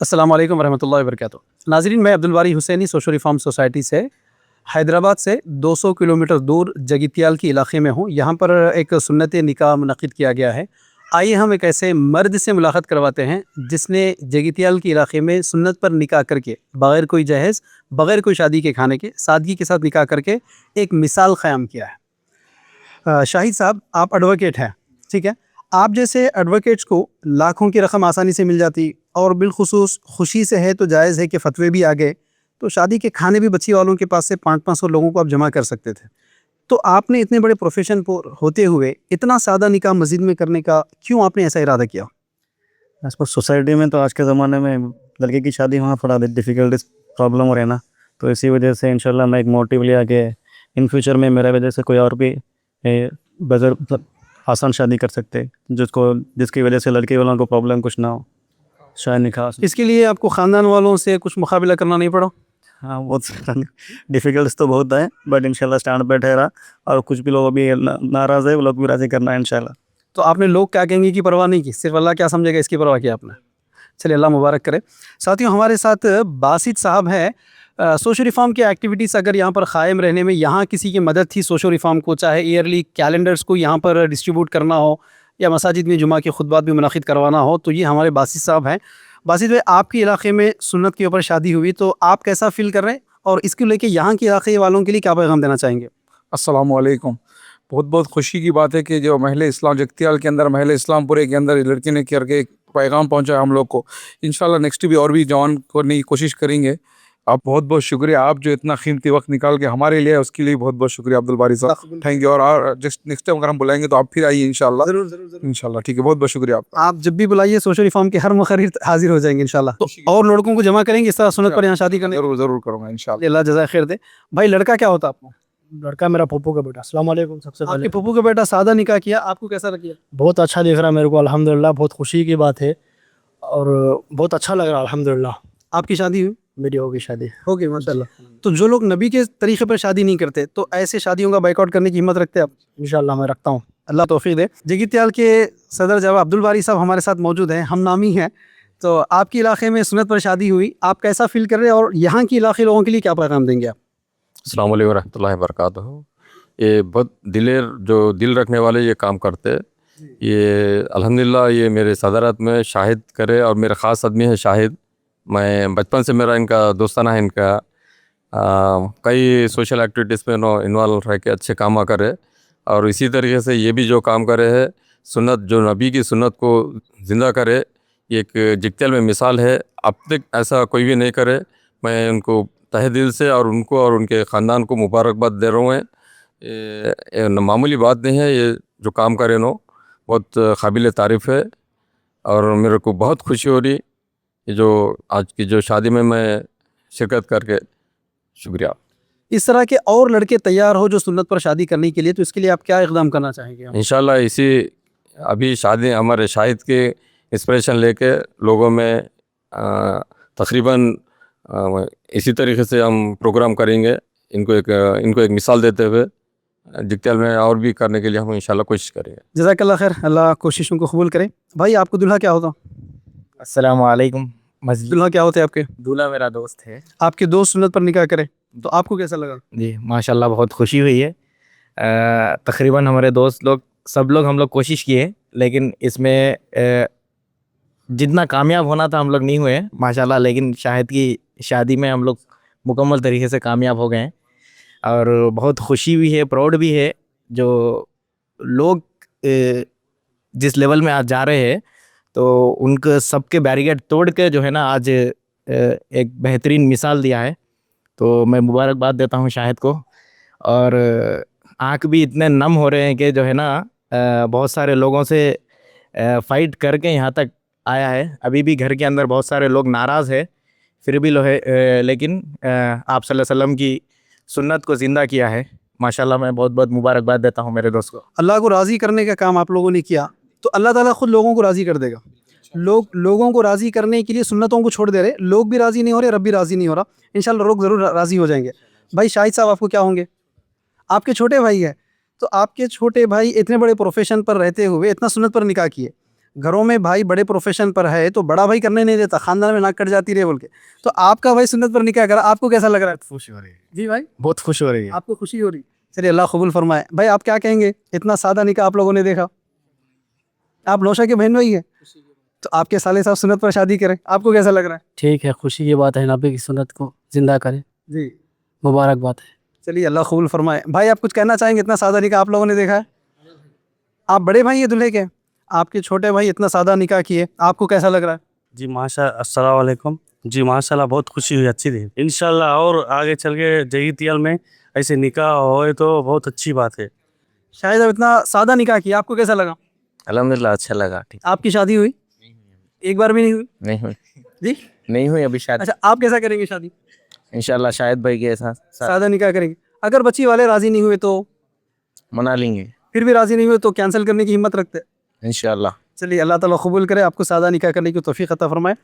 السلام علیکم ورحمۃ اللہ وبرکاتہ. ناظرین، میں عبدالباری حسینی سوشل ریفارم سوسائٹی سے حیدرآباد سے 200 کلومیٹر دور جگتیال کے علاقے میں ہوں. یہاں پر ایک سنت نکاح منعقد کیا گیا ہے. آئیے ہم ایک ایسے مرد سے ملاقات کرواتے ہیں جس نے جگتیال کے علاقے میں سنت پر نکاح کر کے بغیر کوئی جہیز، بغیر کوئی شادی کے کھانے کے، سادگی کے ساتھ نکاح کر کے ایک مثال قائم کیا ہے. شاہد صاحب، آپ ایڈوکیٹ ہیں، ٹھیک ہے؟ آپ جیسے ایڈوکیٹس کو لاکھوں کی رقم آسانی سے مل جاتی، اور بالخصوص خوشی سے ہے تو جائز ہے کہ فتوے بھی آ گئے تو شادی کے کھانے بھی بچی والوں کے پاس سے 500 لوگوں کو آپ جمع کر سکتے تھے. تو آپ نے اتنے بڑے پروفیشن پر ہوتے ہوئے اتنا سادہ نکاح مسجد میں کرنے کا کیوں آپ نے ایسا ارادہ کیا؟ آس پاس سوسائٹی میں تو آج کے زمانے میں لڑکے کی شادی ہونا تھوڑا ڈیفیکلٹ پرابلم ہو رہا ہے نا، تو اسی وجہ سے انشاءاللہ میں ایک موٹیو لیا کہ ان فیوچر میں میرے وجہ سے کوئی اور بھی بغیر آسان شادی کر سکتے، جس کی وجہ سے لڑکی والوں کو پرابلم کچھ نہ ہو شاید نکاح. اس کے لیے آپ کو خاندان والوں سے کچھ مقابلہ کرنا نہیں پڑا؟ ہاں، بہت ڈیفیکلٹس تو بہت ہے، بٹ انشاءاللہ اسٹینڈ پہ ٹھہرا، اور کچھ بھی لوگ ابھی ناراض ہے وہ لوگ بھی راضی کرنا ہے انشاءاللہ. تو آپ نے لوگ کیا کہیں گے کی پرواہ نہیں کی، صرف اللہ کیا سمجھے گا اس کی پرواہ کی آپ نے. چلیے، اللہ مبارک کرے. ساتھیوں، ہمارے ساتھ باسط صاحب ہیں. سوشل ریفارم کی ایکٹیویٹیز اگر یہاں پر قائم رہنے میں یہاں کسی کی مدد تھی سوشل ریفارم کو، چاہے ایئرلی کیلنڈرز کو یہاں پر ڈسٹریبیوٹ کرنا ہو یا مساجد میں جمعہ کے خطبات بھی منعقد کروانا ہو، تو یہ ہمارے باسط صاحب ہیں. باسط بھائی، آپ کے علاقے میں سنت کے اوپر شادی ہوئی تو آپ کیسا فیل کر رہے ہیں، اور اس کو لے کے یہاں کے علاقے والوں کے لیے کیا پیغام دینا چاہیں گے؟ السلام علیکم. بہت بہت خوشی کی بات ہے کہ جو محل اسلام جگتیال کے اندر، محل اسلام پورے کے اندر لڑکی نے کر کے ایک پیغام پہنچا ہم لوگ کو. انشاءاللہ نیکسٹ بھی اور بھی جوان کرنے کی کوشش کریں گے. آپ بہت بہت شکریہ، آپ جو اتنا قیمتی وقت نکال کے ہمارے لیے، اس کے لیے بہت بہت شکریہ عبدالباری صاحب. Thank you. اور نیکسٹ ٹائم اگر ہم بلائیں گے تو آپ پھر آئیے انشاءاللہ. ضرور. انشاءاللہ. ٹھیک ہے، بہت بہت شکریہ آپ جب بھی بلائیے، سوشل ریفارم کے ہر مقرر حاضر ہو جائیں گے انشاءاللہ. تو اور لڑکوں کو جمع کریں گے اس طرح سنت پر یہاں شادی کرنے؟ ضرور کروں گا انشاءاللہ. اللہ جزائے خیر دے. بھائی، لڑکا کیا ہوتا آپ کو؟ لڑکا میرا پھپھو کا بیٹا. السلام علیکم. سب سے آپ پہلے کے پھپھو کا بیٹا سادہ نکاح کیا، آپ کو کیسا لگا؟ بہت اچھا دکھ رہا میرے کو الحمدللہ، بہت خوشی کی بات ہے اور بہت اچھا لگ رہا الحمدللہ. آپ کی شادی ہوئی؟ میری ہوگی شادی. اوکے، ماشاءاللہ. تو جو لوگ نبی کے طریقے پر شادی نہیں کرتے تو ایسے شادیوں کا بائیکاٹ کرنے کی ہمت رکھتے آپ؟ انشاءاللہ میں رکھتا ہوں. اللہ توفیق دے. جگتیال کے صدر جناب عبدالباری صاحب ہمارے ساتھ موجود ہیں، ہم نامی ہیں. تو آپ کے علاقے میں سنت پر شادی ہوئی، آپ کیسا فیل کر رہے ہیں اور یہاں کے علاقے لوگوں کے لیے کیا پیغام دیں گے آپ؟ السلام علیکم ورحمۃ اللہ وبرکاتہ. یہ بہت جو دل رکھنے والے یہ کام کرتے، یہ الحمدللہ یہ میرے صدارت میں شاہد کرے، اور میرے خاص آدمی ہے شاہد. میں بچپن سے میرا ان کا دوستانہ ہے، ان کا کئی سوشل ایکٹیویٹیز میں انوالو رہ کے اچھے کام کرے. اور اسی طریقے سے یہ بھی جو کام کرے ہے سنت، جو نبی کی سنت کو زندہ کرے، یہ ایک جگتیال میں مثال ہے. اب تک ایسا کوئی بھی نہیں کرے. میں ان کو تہ دل سے اور ان کو اور ان کے خاندان کو مبارکباد دے رہا ہوں. یہ معمولی بات نہیں ہے، یہ جو کام کرے نو بہت قابل تعریف ہے، اور میرے کو بہت خوشی ہو رہی یہ جو آج کی جو شادی میں شرکت کر کے. شکریہ. اس طرح کے اور لڑکے تیار ہو جو سنت پر شادی کرنے کے لیے، تو اس کے لیے آپ کیا اقدام کرنا چاہیں گے؟ انشاءاللہ ابھی شادی ہمارے شاہد کے انسپریشن لے کے لوگوں میں تقریباً اسی طریقے سے ہم پروگرام کریں گے. ان کو ایک مثال دیتے ہوئے جگتیال میں اور بھی کرنے کے لیے ہم انشاءاللہ کوشش کریں گے. جزاک اللہ خیر، اللہ کوششوں کو قبول کرے. بھائی، آپ کو دلہا کیا ہوتا؟ السلام علیکم. دلہا کیا ہوتے آپ کے؟ دولہا میرا دوست ہے. آپ کے دوست سنت پر نکاح کرے تو آپ کو کیسا لگا؟ جی ماشاءاللہ بہت خوشی ہوئی ہے. تقریباً ہمارے دوست لوگ سب لوگ ہم لوگ کوشش کیے، لیکن اس میں جتنا کامیاب ہونا تھا ہم لوگ نہیں ہوئے ماشاءاللہ. لیکن شاہد کی شادی میں ہم لوگ مکمل طریقے سے کامیاب ہو گئے ہیں، اور بہت خوشی بھی ہے، پراؤڈ بھی ہے. جو لوگ جس لیول میں آج جا رہے ہیں تو ان کو سب کے بیریکیڈ توڑ کے جو ہے نا آج ایک بہترین مثال دیا ہے. تو میں مبارکباد دیتا ہوں شاہد کو. اور آنکھ بھی اتنے نم ہو رہے ہیں کہ جو ہے نا بہت سارے لوگوں سے فائٹ کر کے یہاں تک آیا ہے. ابھی بھی گھر کے اندر بہت سارے لوگ ناراض ہیں، پھر بھی لیکن آپ صلی اللہ علیہ وسلم کی سنت کو زندہ کیا ہے. ماشاءاللہ میں بہت بہت مبارکباد دیتا ہوں میرے دوست کو. اللہ کو راضی کرنے کا کام آپ لوگوں نے کیا تو اللہ تعالیٰ خود لوگوں کو راضی کر دے گا. لوگوں کو راضی کرنے کے لیے سنتوں کو چھوڑ دے رہے، لوگ بھی راضی نہیں ہو رہے، رب بھی راضی نہیں ہو رہا. انشاءاللہ لوگ ضرور راضی ہو جائیں گے. بھائی شاہد صاحب، آپ کو کیا ہوں گے؟ آپ کے چھوٹے بھائی ہیں، تو آپ کے چھوٹے بھائی اتنے بڑے پروفیشن پر رہتے ہوئے اتنا سنت پر نکاح کیے، घरों में भाई बड़े प्रोफेशन पर है तो बड़ा भाई करने नहीं देता, खानदान में नाक कट जाती रहे बोल के। तो आपका भाई सुन्नत पर निकाह करा, आपको कैसा लग रहा है? खुशी हो रही है, जी भाई, बहुत खुश हो रही है। आपको खुशी हो रही? चलिए अल्लाह कबूल फरमाए। भाई आप क्या कहेंगे, इतना सादा निकाह आप लोगों ने देखा, आप नौशा के बहन भाई है, तो आपके साले साहब सुन्नत पर शादी करें, आपको कैसा लग रहा है? ठीक है, खुशी की बात है, नबी की सुन्नत को जिंदा करे, जी मुबारक बात है। चलिए अल्लाह कबूल फरमाए। भाई आप कुछ कहना चाहेंगे, इतना सादा निकाह आप लोगों ने देखा है? आप बड़े भाई हैं दूल्हे के, आपके छोटे भाई इतना सादा निकाह किए, आपको कैसा लग रहा है? जी माशा अस्सलाम वालेकुम। जी माशाल्लाह बहुत खुशी हुई, अच्छी थी। इंशाल्लाह और आगे चल के जगीतियाल में ऐसे निकाह होए तो बहुत अच्छी बात है। शायद अब इतना सादा निकाह किया, आपको कैसा लगा? अल्हम्दुलिल्लाह अच्छा लगा। ठीक, आपकी शादी हुई? एक बार भी नहीं हुई? नहीं हुई, जी नहीं हुई अभी शायद। अच्छा, आप कैसा करेंगे शादी? इंशाल्लाह शायद भाई के साथ सादा निकाह करेंगे। अगर बच्ची वाले राजी नहीं हुए तो? मना लेंगे फिर भी राजी नहीं हुए तो कैंसिल करने की हिम्मत रखते हैं? इंशाल्लाह। चलिए अल्लाह ताला कबूल करे, आपको सादा निकाह करने की तौफीक अता फरमाए।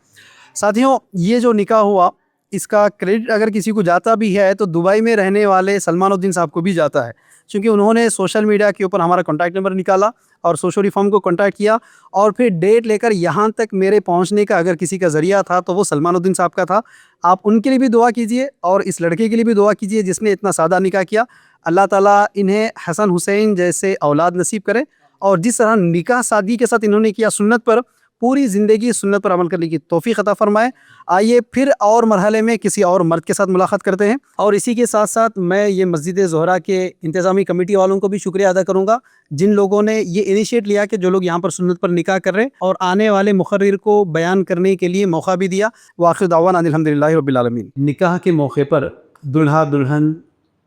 साथियों, ये जो निकाह हुआ इसका क्रेडिट अगर किसी को जाता भी है तो दुबई में रहने वाले सलमानुद्दीन साहब को भी जाता है, क्योंकि उन्होंने सोशल मीडिया के ऊपर हमारा कॉन्टैक्ट नंबर निकाला और सोशो रिफॉर्म को कॉन्टैक्ट किया और फिर डेट लेकर यहाँ तक मेरे पहुँचने का अगर किसी का ज़रिया था तो वो सलमानुद्दीन साहब का था। आप उनके लिए भी दुआ कीजिए और इस लड़के के लिए भी दुआ कीजिए जिसने इतना सादा निकाह किया। अल्लाह ताला इन्हें हसन हुसैन जैसे औलाद नसीब करे और जिस तरह निकाह सादगी के साथ इन्होंने किया, सुन्नत पर पूरी ज़िंदगी सुन्नत पर अमल करने की तौफीक अता फरमाए। आइए फिर और मरहले में किसी और मर्द के साथ मुलाकात करते हैं। और इसी के साथ साथ मैं ये मस्जिद ज़ोहरा के इंतज़ामी कमेटी वालों को भी शुक्रिया अदा करूँगा जिन लोगों ने ये इनिशिएट लिया कि जो लोग यहाँ पर सुन्नत पर निकाह कर रहे हैं और आने वाले मुक़र्रिर को बयान करने के लिए मौका भी दिया। वाखिर दावाना अल्हम्दुलिल्लाहि रब्बिल आलमीन। निकाह के मौके पर दुल्हा दुल्हन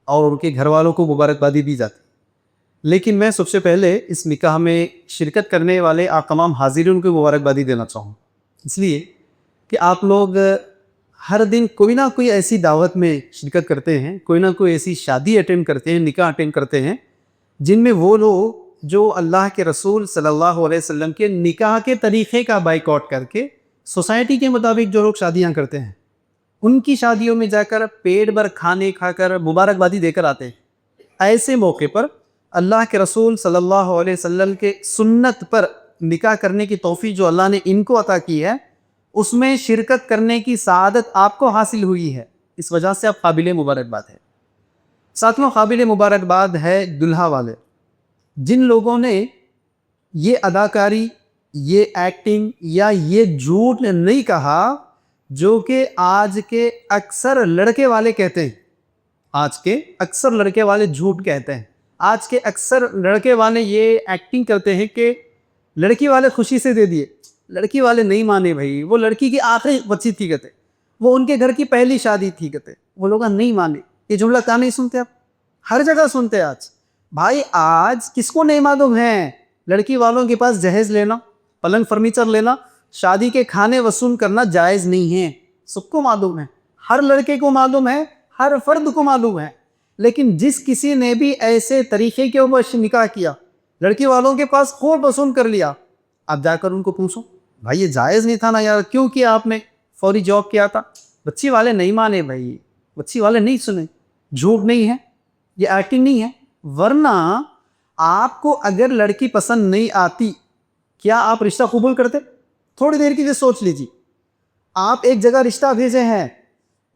और उनके घर वालों को मुबारकबादी दी जाती, लेकिन मैं सबसे पहले इस निकाह में शिरकत करने वाले आप तमाम हाज़िरीन को मुबारकबादी देना चाहूँ, इसलिए कि आप लोग हर दिन कोई ना कोई ऐसी दावत में शिरकत करते हैं, कोई ना कोई ऐसी शादी अटेंड करते हैं, निकाह अटेंड करते हैं जिनमें वो लोग जो अल्लाह के रसूल सल्लल्लाहु अलैहि वसल्लम के निकाह के तरीक़े का बाइकआउट करके सोसाइटी के मुताबिक जो लोग शादियाँ करते हैं उनकी शादियों में जाकर पेट भर खाने खाकर मुबारकबादी देकर आते हैं। ऐसे मौके पर अल्लाह के रसूल सल्लल्लाहु अलैहि वसल्लम के सुन्नत पर निकाह करने की तौफीक जो अल्लाह ने इनको अता की है उसमें शिरकत करने की सआदत आपको हासिल हुई है, इस वजह से आप काबिल मुबारकबाद है। साथियों, काबिल मुबारकबाद है दुल्हा वाले, जिन लोगों ने ये अदाकारी, ये एक्टिंग या ये झूठ नहीं कहा जो कि आज के अक्सर लड़के वाले कहते हैं। आज के अक्सर लड़के वाले झूठ कहते हैं, आज के अक्सर लड़के वाले ये एक्टिंग करते हैं कि लड़की वाले खुशी से दे दिए, लड़की वाले नहीं माने भाई, वो लड़की की आखिरी बच्ची थी कहते, वो उनके घर की पहली शादी थी कहते, वो लोग नहीं माने। ये जुमला क्या नहीं सुनते आप? हर जगह सुनते हैं आज भाई। आज किसको नहीं मालूम है लड़की वालों के पास जहेज लेना, पलंग फर्नीचर लेना, शादी के खाने वसूल करना जायज़ नहीं है, सबको मालूम है, हर लड़के को मालूम है, हर फर्द को मालूम है। लेकिन जिस किसी ने भी ऐसे तरीके के ऊपर निकाह किया, लड़की वालों के पास खूब वसूल कर लिया, आप जाकर उनको पूछो भाई ये जायज़ नहीं था ना यार, क्यों किया आपने, फौरी जॉब किया था। बच्ची वाले नहीं माने भाई, बच्ची वाले नहीं सुने, झूठ नहीं है, ये एक्टिंग नहीं है। वरना आपको अगर लड़की पसंद नहीं आती, क्या आप रिश्ता कबूल करते? थोड़ी देर की लिए सोच लीजिए, आप एक जगह रिश्ता भेजे हैं,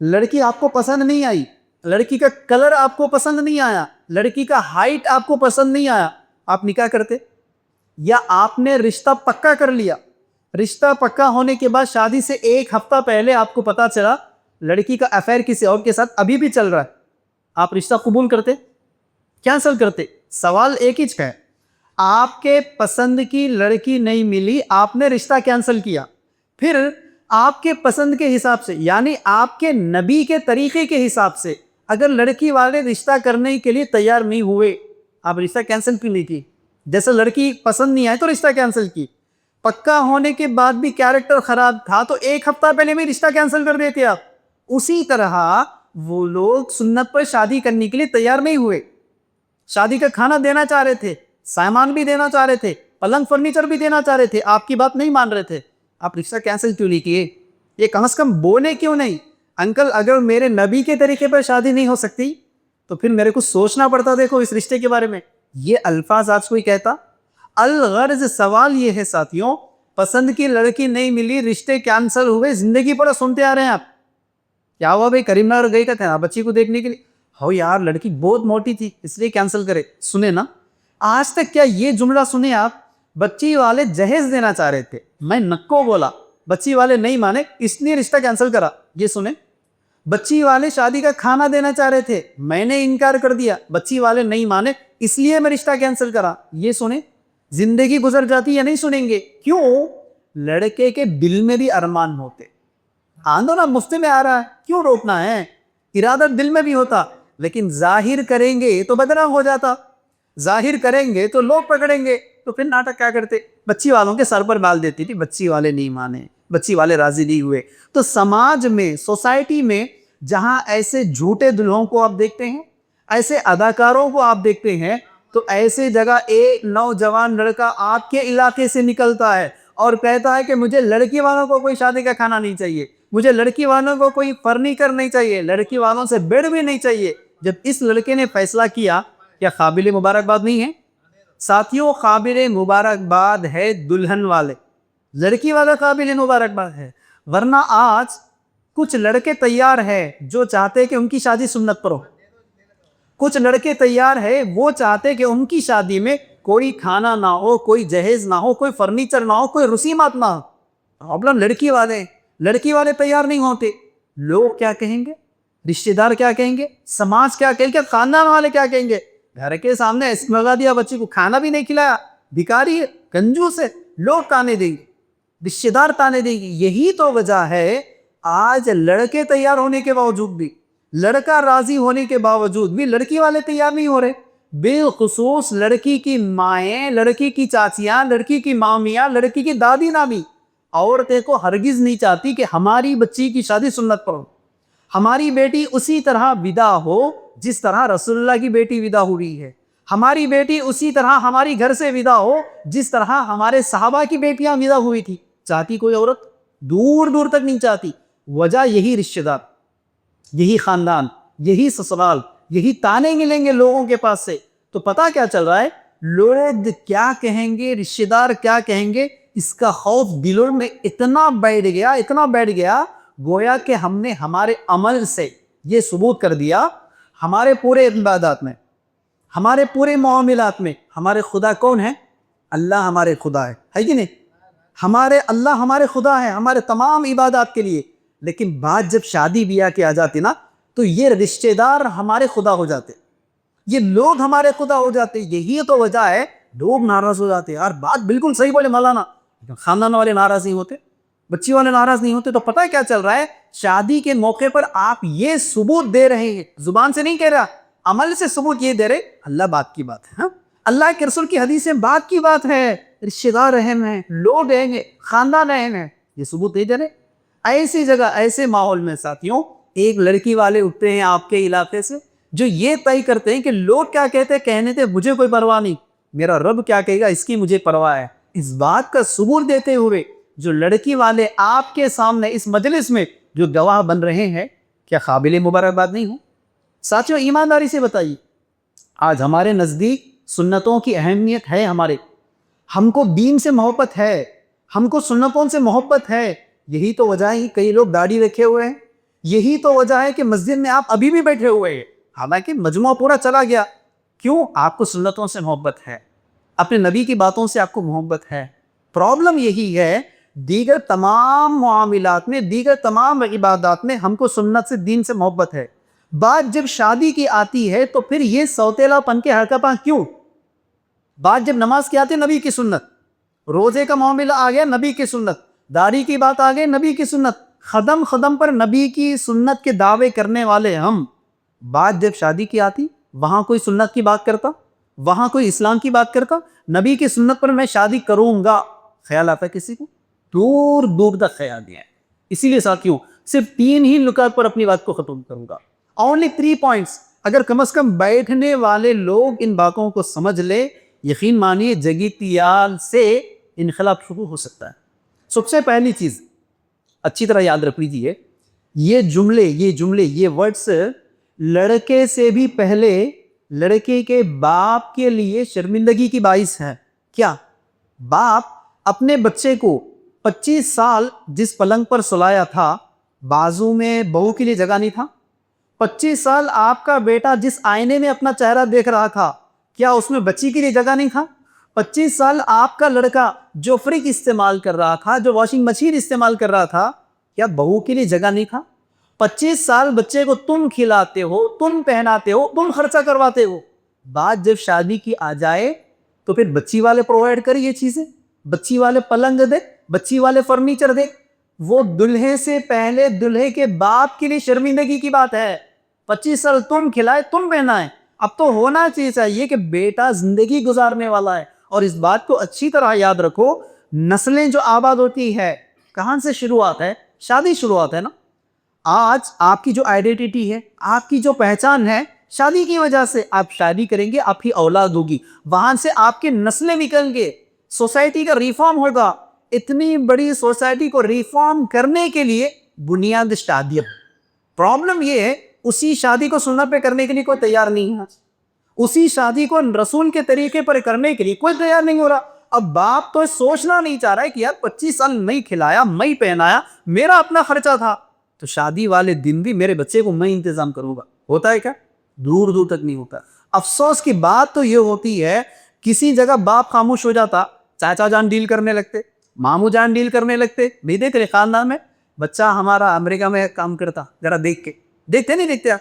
लड़की आपको पसंद नहीं आई, लड़की का कलर आपको पसंद नहीं आया, लड़की का हाइट आपको पसंद नहीं आया, आप निकाह करते? या आपने रिश्ता पक्का कर लिया, रिश्ता पक्का होने के बाद शादी से एक हफ्ता पहले आपको पता चला लड़की का अफेयर किसी और के साथ अभी भी चल रहा है, आप रिश्ता कबूल करते, कैंसिल करते? सवाल एक ही है, आपके पसंद की लड़की नहीं मिली, आपने रिश्ता कैंसिल किया, फिर आपके पसंद के हिसाब से यानी आपके नबी के तरीके के हिसाब से अगर लड़की वाले रिश्ता करने के लिए तैयार नहीं हुए, आप रिश्ता कैंसिल क्यों नहीं की? जैसे लड़की पसंद नहीं आए तो रिश्ता कैंसिल की, पक्का होने के बाद भी कैरेक्टर खराब था तो एक हफ्ता पहले में रिश्ता कैंसिल कर देते आप। उसी तरह वो लोग सुन्नत पर शादी करने के लिए तैयार नहीं हुए, शादी का खाना देना चाह रहे थे, सामान भी देना चाह रहे थे, पलंग फर्नीचर भी देना चाह रहे थे, आपकी बात नहीं मान रहे थे, आप रिश्ता कैंसिल क्यों नहीं किए? ये कम से कम बोले क्यों नहीं, अंकल अगर मेरे नबी के तरीके पर शादी नहीं हो सकती तो फिर मेरे को सोचना पड़ता देखो इस रिश्ते के बारे में। ये अल्फाज आज कोई कहता? अलगर्ज सवाल ये है साथियों, पसंद की लड़की नहीं मिली, रिश्ते कैंसिल हुए, जिंदगी भर सुनते आ रहे हैं आप। क्या हुआ भाई, करीमनगर गई का था बच्ची को देखने के लिए, हो यार लड़की बहुत मोटी थी इसलिए कैंसिल करे, सुने ना। आज तक क्या ये जुमला सुने आप? बच्ची वाले जहेज देना चाह रहे थे, मैं नक्को बोला, बच्ची वाले नहीं माने इसलिए रिश्ता कैंसिल करा, ये सुने। बच्ची वाले शादी का खाना देना चाह रहे थे, मैंने इनकार कर दिया, बच्ची वाले नहीं माने इसलिए मैं रिश्ता कैंसिल करा, ये सुने। जिंदगी गुजर जाती या नहीं सुनेंगे? क्यों? लड़के के दिल में भी अरमान होते। आंदोलन मुफ्त में आ रहा है, क्यों रोकना है? इरादा दिल में भी होता, लेकिन जाहिर करेंगे तो बदनाम हो जाता, जाहिर करेंगे तो लोग पकड़ेंगे, तो फिर नाटक क्या करते? बच्ची वालों के सर पर बाल देती थी, बच्ची वाले नहीं माने, बच्ची वाले राजी नहीं हुए। तो समाज में, सोसाइटी में जहां ऐसे झूठे दुल्हों को आप देखते हैं, ऐसे अदाकारों को आप देखते हैं, तो ऐसे जगह एक नौजवान लड़का आपके इलाके से निकलता है और कहता है कि मुझे लड़की वालों को कोई शादी का खाना नहीं चाहिए, मुझे लड़की वालों को कोई फर्नीचर नहीं चाहिए, लड़की वालों से बेड भी नहीं चाहिए। जब इस लड़के ने फैसला किया, क्या काबिल मुबारकबाद नहीं है? साथियों, काबिल मुबारकबाद है दुल्हन वाले, लड़की वाला काबिल मुबारकबाद है। वरना आज कुछ लड़के तैयार हैं जो चाहते हैं कि उनकी शादी सुन्नत पर हो, कुछ लड़के तैयार है वो चाहते हैं कि उनकी शादी में कोई खाना ना हो, कोई जहेज ना हो, कोई फर्नीचर ना हो, कोई रसीमात ना हो। प्रॉब्लम लड़की वाले तैयार नहीं होते। लोग क्या कहेंगे, रिश्तेदार क्या कहेंगे, समाज क्या कहेंगे, खानदान वाले क्या कहेंगे? घर के सामने ऐसे लगा दिया, बच्ची को खाना भी नहीं खिलाया, भिखारी है, कंजूस है, लोग ताने देंगे, रिश्तेदार ताने देंगे। यही तो वजह है आज लड़के तैयार होने के बावजूद भी, लड़का राजी होने के बावजूद भी लड़की वाले तैयार नहीं हो रहे। बेखुसूस लड़की की माएँ, लड़की की चाचियाँ, लड़की की मामियाँ, लड़की की दादी नानी, औरतें को हरगिज नहीं चाहती कि हमारी बच्ची की शादी सुन्नत पर हो, हमारी बेटी उसी तरह विदा हो जिस तरह रसूलुल्लाह की बेटी विदा हुई है, हमारी बेटी उसी तरह हमारी घर से विदा हो जिस तरह हमारे सहाबा की बेटियां विदा हुई थी। चाहती कोई औरत? दूर दूर तक नहीं चाहती। वजह यही रिश्तेदार, यही खानदान, यही ससुराल, यही ताने मिलेंगे लोगों के पास से। तो पता क्या चल रहा है, लोग क्या कहेंगे, रिश्तेदार क्या कहेंगे, इसका खौफ दिलों में इतना बैठ गया, गोया कि हमने हमारे अमल से ये सबूत कर दिया, हमारे पूरे इबादत में, हमारे पूरे मामलात में हमारे खुदा कौन है? अल्लाह हमारे खुदा है कि नहीं? हमारे अल्लाह हमारे खुदा है हमारे तमाम इबादत के लिए। लेकिन बात जब शादी ब्याह की आ जाती ना, तो ये रिश्तेदार हमारे खुदा हो जाते, ये लोग हमारे खुदा हो जाते। यही तो वजह है लोग नाराज हो जाते। यार बात बिल्कुल सही बोले मौलाना, खानदान वाले नाराज नहीं होते, बच्ची वाले नाराज नहीं होते। तो पता है क्या चल रहा है, शादी के मौके पर आप ये सबूत दे रहे हैं, जुबान से नहीं कह रहा, अमल से सबूत ये दे रहे, अल्लाह बात की बात है, हाँ? अल्लाह के रसूल की हदीस में बात की बात है, रिश्तेदार अहम है, लोग अहम है, खानदान अहम है, ये सबूत दे रहे। ऐसी जगह, ऐसे माहौल में साथियों, एक लड़की वाले उठते हैं आपके इलाके से, जो ये तय करते हैं कि लोग क्या कहते हैं कहने थे, मुझे कोई परवाह नहीं, मेरा रब क्या कहेगा इसकी मुझे परवाह है। इस बात का सबूत देते हुए जो लड़की वाले आपके सामने इस मजलिस में जो गवाह बन रहे हैं, क्या काबिल मुबारकबाद नहीं हो? साथियों, ईमानदारी से बताइए, आज हमारे नज़दीक सुन्नतों की अहमियत है, हमको दीन से मोहब्बत है, हमको सुन्नतों से मोहब्बत है। यही तो वजह है कई लोग दाढ़ी रखे हुए हैं, यही तो वजह है कि मस्जिद में आप अभी भी बैठे हुए हैं, हालांकि मजमुआ पूरा चला गया। क्यों? आपको सुन्नतों से मोहब्बत है, अपने नबी की बातों से आपको मोहब्बत है। प्रॉब्लम यही है, दीगर तमाम मामलात में, दीगर तमाम इबादत में हमको सुन्नत से, दीन से मोहब्बत है। बात जब शादी की आती है तो फिर ये सौतेलापन के हरकत क्यों? बात जब नमाज की आती है, नबी की सुन्नत, रोजे का मामला आ गया, नबी की सुन्नत, दाढ़ी की बात आ गई, नबी की सुन्नत, खदम खदम पर नबी की सुन्नत के दावे करने वाले हम। बात जब शादी की आती, वहां कोई सुन्नत की बात करता, वहां कोई इस्लाम की बात करता, नबी की सुन्नत पर मैं शादी करूंगा, ख्याल आता किसी को? दूर दूर तक ख्याल नहीं है। इसीलिए साथियों, सिर्फ 3 ही नुकात पर अपनी बात को खत्म करूंगा, ओनली 3 पॉइंट्स। अगर कम से कम बैठने वाले लोग इन बातों को समझ ले, यकीन मानिए जगीतियाल से इनकलाब शुरू हो सकता है। सबसे पहली चीज अच्छी तरह याद रख लीजिए, ये जुमले, ये वर्ड्स लड़के से भी पहले लड़के के बाप के लिए शर्मिंदगी की बाइस है। क्या? बाप अपने बच्चे को 25 साल जिस पलंग पर सुलाया था, बाजू में बहू के लिए जगह नहीं था। 25 साल आपका बेटा जिस आईने में अपना चेहरा देख रहा था, क्या उसमें बच्ची के लिए जगह नहीं था? 25 साल आपका लड़का जो फ्रिज इस्तेमाल कर रहा था, जो वॉशिंग मशीन इस्तेमाल कर रहा था, क्या बहू के लिए जगह नहीं था? 25 साल बच्चे को तुम खिलाते हो, तुम पहनाते हो, तुम खर्चा करवाते हो। बात जब शादी की आ जाए तो फिर बच्ची वाले प्रोवाइड कर ये चीजें, बच्ची वाले पलंग दे, बच्ची वाले फर्नीचर दे। वो दुल्हे से पहले दुल्हे के बाप के लिए शर्मिंदगी की बात है। 25 साल तुम खिलाए, तुम पहनाए। अब तो होना चाहिए कि बेटा जिंदगी गुजारने वाला है। और इस बात को अच्छी तरह याद रखो, नस्लें जो आबाद होती है कहां से शुरुआत है? शादी शुरुआत है ना। आज आपकी जो आइडेंटिटी है, आपकी जो पहचान है, शादी की वजह से आप शादी करेंगे, आपकी औलाद होगी, वहां से आपके नस्लें निकलेंगे, सोसाइटी का रिफॉर्म होगा। इतनी बड़ी सोसाइटी को रिफॉर्म करने के लिए बुनियाद शादी। प्रॉब्लम ये है, उसी शादी को सुन्नत पे करने के लिए कोई तैयार नहीं है, उसी शादी को रसूल के तरीके पर करने के लिए कोई तैयार नहीं हो रहा। अब बाप तो सोचना नहीं चाह रहा है कि यार 25 साल नहीं खिलाया, मैं पहनाया, मेरा अपना खर्चा था, तो शादी वाले दिन भी मेरे बच्चे को मैं इंतजाम करूंगा। होता है क्या? दूर दूर तक नहीं होता। अफसोस की बात तो ये होती है, किसी जगह बाप खामोश हो जाता, चाचा जान डील करने लगते, मामू जान डील करने लगते। नहीं देख रहे खानदान में बच्चा हमारा अमेरिका में काम करता, जरा देख के देखते नहीं देखते?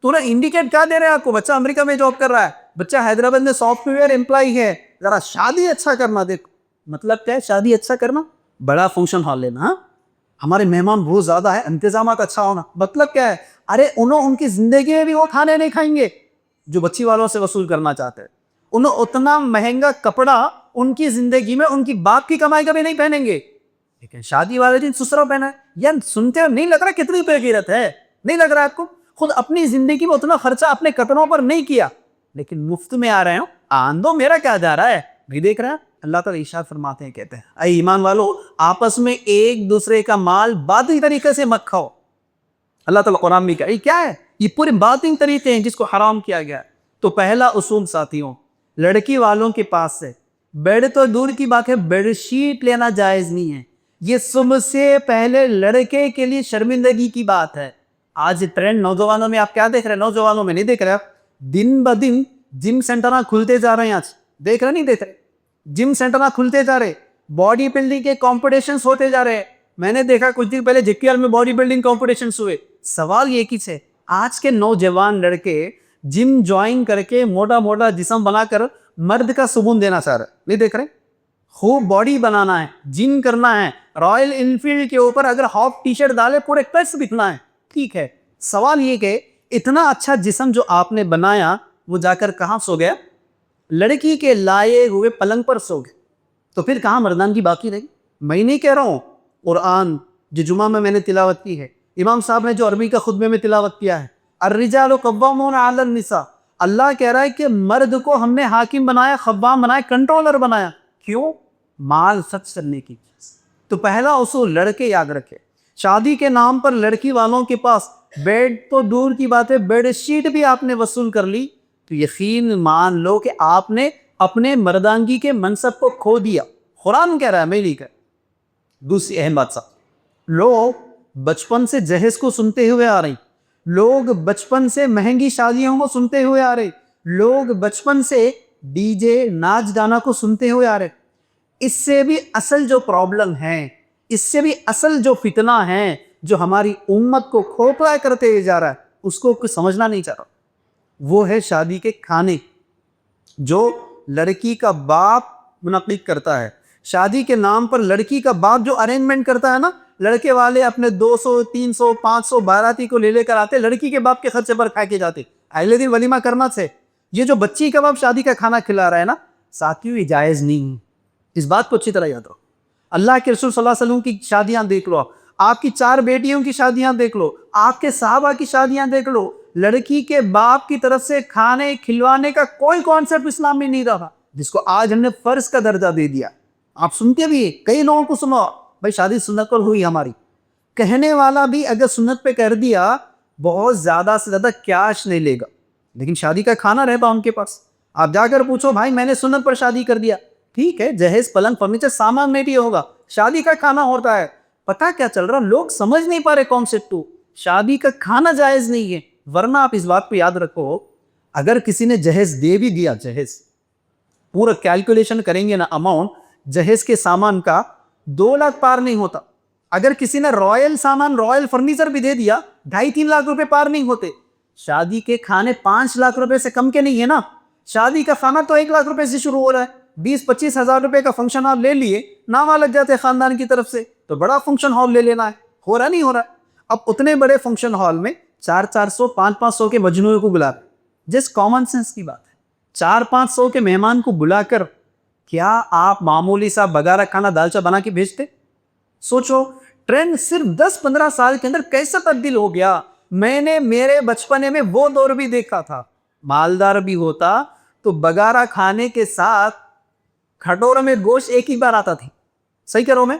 तो ना इंडिकेट क्या दे रहे हैं आपको? बच्चा अमेरिका में जॉब कर रहा है, बच्चा हैदराबाद में सॉफ्टवेयर एम्प्लॉय है, जरा शादी अच्छा करना। देखो मतलब क्या है शादी अच्छा करना? बड़ा फंक्शन हॉल लेना, हाँ? हमारे मेहमान बहुत ज्यादा है, इंतजाम अच्छा होना। मतलब क्या है? अरे उनकी जिंदगी में भी वो खाने नहीं खाएंगे जो बच्ची वालों से वसूल करना चाहते हैं। उन्हें उतना महंगा कपड़ा उनकी जिंदगी में उनकी बाप की कमाई का भी नहीं पहनेंगे, लेकिन शादी वाले दिन सुसरा पहना है। यार सुनते हो नहीं लग रहा कितनी बेगैरत है? नहीं लग रहा है आपको? खुद अपनी जिंदगी में उतना खर्चा अपने कतरों पर नहीं किया, लेकिन मुफ्त में आ रहे हो, आंदो मेरा क्या जा रहा है? नहीं देख रहा है? अल्लाह ताला इरशाद फरमाते हैं, कहते हैं ऐ ईमान वालों, आपस में एक दूसरे का माल बातिल तरीके से मत खाओ। अल्लाह ताला कुरान में क्या है? ये पूरे बातिल तरीके हैं जिसको हराम किया गया है। तो पहला उसूल साथियों, लड़की वालों के पास से बेड तो दूर की बात है, बेडशीट लेना जायज नहीं है। ये सबसे पहले लड़के के लिए शर्मिंदगी की बात है। आज ट्रेंड नौजवानों में आप क्या देख रहे हैं? नौजवानों में नहीं देख रहे आप? दिन ब दिन जिम सेंटर खुलते जा रहे हैं। आज देख रहे नहीं देख रहे? जिम सेंटर खुलते जा रहे, बॉडी बिल्डिंग के कॉम्पिटिशन्स होते जा रहे हैं। मैंने देखा कुछ दिन पहले जेकेएल में बॉडी बिल्डिंग कॉम्पिटिशन्स हुए। सवाल ये कि है, आज के नौजवान लड़के जिम ज्वाइन करके मोटा मोटा जिस्म बनाकर मर्द का सुकून देना चाह रहे, नहीं देख रहे? खूब बॉडी बनाना है, जिम करना है, रॉयल इनफील्ड के ऊपर अगर हाफ टी शर्ट डाले पूरे कस दिखना है। ठीक है, सवाल ये कि इतना अच्छा जिस्म जो आपने बनाया वो जाकर कहाँ सो गया? लड़की के लाए हुए पलंग पर सो गए। तो फिर कहाँ मर्दान की बाकी रही? मैं नहीं कह रहा हूँ, कुरान जो जुमा में मैंने तिलावत की है, इमाम साहब ने जो अरबी का खुतबे में तिलावत किया है, अर्रिजालु क़व्वामून अला निसा, अल्लाह कह रहा है कि मर्द को हमने हाकिम बनाया, खव्वाम बनाया, कंट्रोलर बनाया। क्यों? माल सच करने की। तो पहला उसूल लड़के याद रखे, शादी के नाम पर लड़की वालों के पास बेड तो दूर की बात है, बेडशीट भी आपने वसूल कर ली, तो यकीन मान लो कि आपने अपने मर्दानगी के मनसब को खो दिया। कुरान कह रहा है, मैं नहीं कह। दूसरी अहम बात साहब, लोग बचपन से जहेज को सुनते हुए आ रहे, लोग बचपन से महंगी शादियों को सुनते हुए आ रहे, लोग बचपन से डीजे नाच गाना को सुनते हुए आ रहे। इससे भी असल जो प्रॉब्लम है, इससे भी असल जो फितना है, जो हमारी उम्मत को खोखला करते जा रहा है, उसको कुछ समझना नहीं चाह रहा। वो है शादी के खाने जो लड़की का बाप मुनक़िद करता है। शादी के नाम पर लड़की का बाप जो अरेंजमेंट करता है ना, लड़के वाले अपने 200, 300, 500 बाराती को ले लेकर आते, लड़की के बाप के खर्चे पर खा के जाते। अगले दिन वलीमा करना से ये जो बच्ची का बाप शादी का खाना खिला रहा है ना, साथियों ये जायज़ नहीं है। इस बात को अच्छी तरह याद रखो। अल्लाह के रसूल सल्लल्लाहु अलैहि वसल्लम की शादियां देख लो, आपकी 4 बेटियों की शादियां देख लो, आपके साहबा की शादियां देख लो, लड़की के बाप की तरफ से खाने खिलवाने का कोई कॉन्सेप्ट इस्लाम में नहीं रहा, जिसको आज हमने फर्ज का दर्जा दे दिया। आप सुनते भी, कई लोगों को सुनो भाई शादी सुन्नत पर हुई हमारी, कहने वाला भी अगर सुन्नत पे कर दिया बहुत ज़्यादा से ज़्यादा कैश नहीं लेगा, लेकिन शादी का खाना रहता उनके पास। आप जाकर पूछो भाई मैंने सुन्नत पर शादी कर दिया, ٹھیک ہے جہیز پلنگ فرنیچر سامان میں بھی ہوگا, شادی کا کھانا ہوتا ہے. پتہ کیا چل رہا, لوگ سمجھ نہیں پا رہے کانسیپٹ کو, شادی کا کھانا جائز نہیں ہے. ورنہ آپ اس بات کو یاد رکھو, اگر کسی نے جہیز دے بھی دیا, جہیز پورا کیلکولیشن کریں گے نا اماؤنٹ جہیز کے سامان کا, 2 لاکھ پار نہیں ہوتا. اگر کسی نے رائل سامان, رائل فرنیچر بھی دے دیا, 2.5-3 لاکھ روپے پار نہیں ہوتے. شادی کے کھانے 5 لاکھ روپے سے کم کے نہیں ہے نا. شادی کا کھانا تو 1 لاکھ روپے سے شروع ہو رہا ہے. 20-25 ہزار روپے کا فنکشن ہال لے لیے, نامہ لگ جاتے خاندان کی طرف سے, تو بڑا فنکشن ہال لے لینا ہے. ہو رہا نہیں ہو رہا. اب اتنے بڑے فنکشن ہال میں 400 500 کے مجموعے کو بلا, جس کامن سینس کی بات ہے, 400 کے مہمان کو بلا کر کیا آپ معمولی سا بگارہ کھانا دالچا بنا کے بھیجتے؟ سوچو ٹرینڈ صرف 10-15 سال کے اندر کیسا تبدیل ہو گیا. میں نے میرے بچپنے میں وہ دور بھی دیکھا تھا, مالدار بھی ہوتا تو بگارہ کھانے کے ساتھ کھٹورے میں گوشت ایک ہی بار آتا تھی. صحیح کرو, میں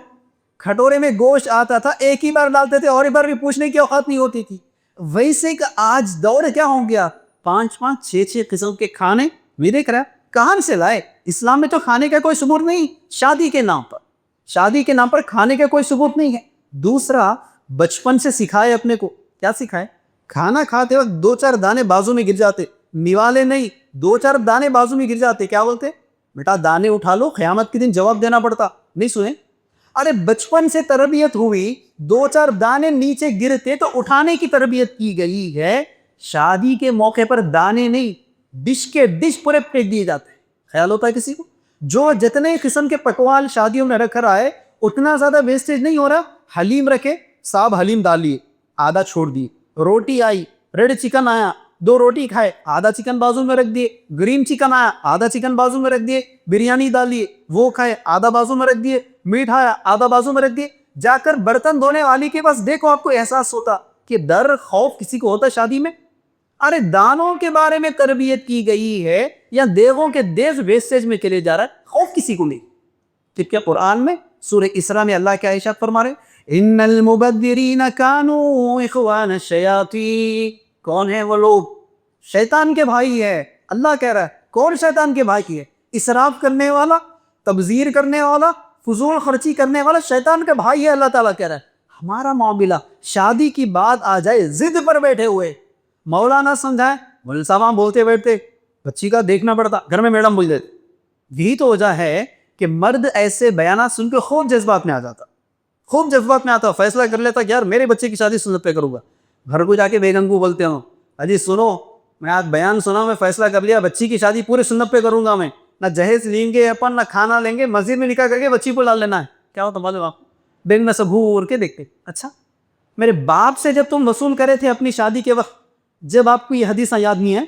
کھٹورے میں گوشت آتا تھا, ایک ہی بار ڈالتے تھے, اور ایک بار بھی پوچھنے کی اوقات نہیں ہوتی تھی. ویسے کہ آج دور کیا ہو گیا, 5-5 6-6 قسم کے کھانے بھی دیکھ رہا ہے. کہاں سے لائے؟ اسلام میں تو کھانے کا کوئی ثبوت نہیں. شادی کے نام پر کھانے کا کوئی ثبوت نہیں ہے. دوسرا, بچپن سے سکھائے اپنے کو. کیا سکھائے؟ کھانا کھاتے وقت 2-4 دانے بازو میں گر جاتے, نیوالے نہیں, 2-4 دانے بازو میں گر جاتے. کیا بولتے؟ بیٹا دانے اٹھا لو, قیامت کے دن جواب دینا پڑتا. نہیں سنے؟ ارے بچپن سے تربیت ہوئی, 2-4 دانے نیچے گرتے تو اٹھانے کی تربیت کی گئی ہے. شادی کے موقع پر دانے نہیں, ڈش کے ڈش پورے پھینک دیے جاتے. خیال ہوتا ہے کسی کو؟ جو جتنے قسم کے پکوان شادیوں میں رکھ رہا ہے اتنا زیادہ ویسٹیج نہیں ہو رہا. حلیم رکھے, صاحب حلیم ڈال لیے, آدھا چھوڑ دیے. روٹی آئی, ریڈ چکن آیا, 2 روٹی کھائے, آدھا چکن بازو میں رکھ دیے. گرین چکن آیا, آدھا چکن بازو میں رکھ دیے. بریانی ڈالیے, وہ کھائے, آدھا بازو میں رکھ دیے. میٹھ آیا, آدھا بازو میں رکھ دیے. جا کر برتن دھونے والی کے پاس دیکھو, آپ کو احساس ہوتا کہ ڈر خوف کسی کو ہوتا شادی میں. ارے دانوں کے بارے میں تربیت کی گئی ہے یا دیغوں کے دیغ ویسٹیج میں چلے جا رہا ہے, خوف کسی کو نہیں. ٹھیک ہے, قرآن میں سورہ اسراء میں اللہ کیا ارشاد فرما رہے, ان المبذرین کانوا اخوان الشیاطین. کون ہے وہ لوگ؟ شیطان کے بھائی ہے. اللہ کہہ رہا ہے کون شیطان کے بھائی ہے؟ اسراف کرنے والا, تبذیر کرنے والا, فضول خرچی کرنے والا شیطان کا بھائی ہے. اللہ تعالیٰ کہہ رہا ہے ہمارا معاملہ شادی کی بات آ جائے ضد پر بیٹھے ہوئے, مولانا سمجھائے, مول صاحب بولتے بیٹھتے, بچی کا دیکھنا پڑتا, گھر میں میڈم بول دیتے. یہی تو وجہ ہے کہ مرد ایسے بیانات سن کے خوب جذبات میں آ جاتا, خوب جذبات میں آتا, فیصلہ کر لیتا کہ یار میرے بچے کی شادی سنت پہ کروں گا. گھر کو جا کے بیگم کو بولتے ہوں, اجی سنو میں آج بیان سنا, میں فیصلہ کر لیا بچی کی شادی پورے سنت پہ کروں گا. میں نہ جہیز لیں گے اپن, نہ کھانا لیں گے, مسجد میں نکاح کر کے بچی کو ڈال لینا ہے. کیا ہوتا معلوم آپ؟ بیگم میں سب گھور کے دیکھتے, اچھا میرے باپ سے جب تم وصول کرے تھے اپنی شادی کے وقت, جب آپ کو یہ حدیثیں یاد نہیں ہے,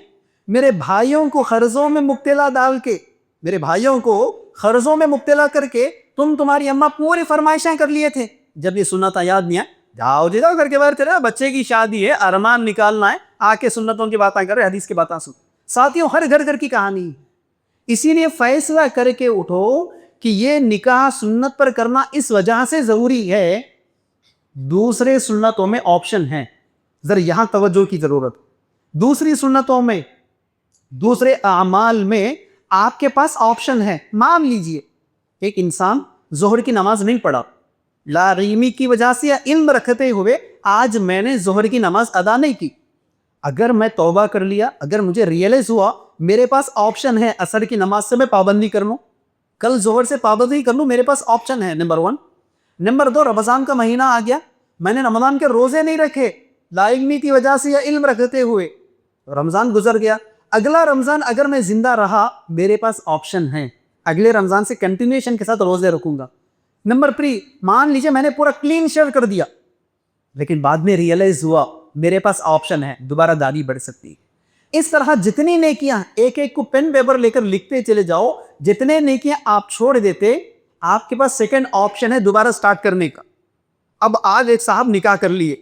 میرے بھائیوں کو قرضوں میں مبتلا ڈال کے, میرے بھائیوں کو قرضوں میں مبتلا کر کے تمہاری اماں پوری فرمائشیں کر لیے تھے. جب یہ سنتیں یاد نہیں ہے, جاؤ جی جاؤ کر کے باہر چلے, بچے کی شادی ہے, ارمان نکالنا ہے, آ کے سنتوں کی باتیں کر رہے, حدیث کی باتیں سن. ساتھیوں ہر گھر کی کہانی ہے. اسی لیے فیصلہ کر کے اٹھو کہ یہ نکاح سنت پر کرنا اس وجہ سے ضروری ہے. دوسرے سنتوں میں آپشن ہیں, ذرا یہاں توجہ کی ضرورت. دوسری سنتوں میں, دوسرے اعمال میں آپ کے پاس آپشن ہے. مان لیجئے ایک انسان ظہر کی نماز نہیں پڑھا, لا علمی کی وجہ سے یا علم رکھتے ہوئے آج میں نے ظہر کی نماز ادا نہیں کی. اگر میں توبہ کر لیا, اگر مجھے ریئلائز ہوا, میرے پاس آپشن ہے عصر کی نماز سے میں پابندی کر لوں, کل ظہر سے پابندی کر لوں, میرے پاس آپشن ہے. نمبر 1. نمبر 2, رمضان کا مہینہ آ گیا, میں نے رمضان کے روزے نہیں رکھے لا علمی کی وجہ سے یا علم رکھتے ہوئے, رمضان گزر گیا. اگلا رمضان اگر میں زندہ رہا, میرے پاس آپشن ہے, اگلے رمضان سے کنٹینیوشن کے ساتھ روزے رکھوں گا. نمبر 3, مان لیجئے میں نے پورا کلین شیو کر دیا, لیکن بعد میں ریئلائز ہوا میرے پاس آپشن ہے, دوبارہ داڑھی بڑھ سکتی ہے. اس طرح جتنی نیکیاں, ایک ایک کو پین پیپر لے کر لکھتے چلے جاؤ, جتنے نیکیاں آپ چھوڑ دیتے, آپ کے پاس سیکنڈ آپشن ہے دوبارہ سٹارٹ کرنے کا. اب آج ایک صاحب نکاح کر لیے,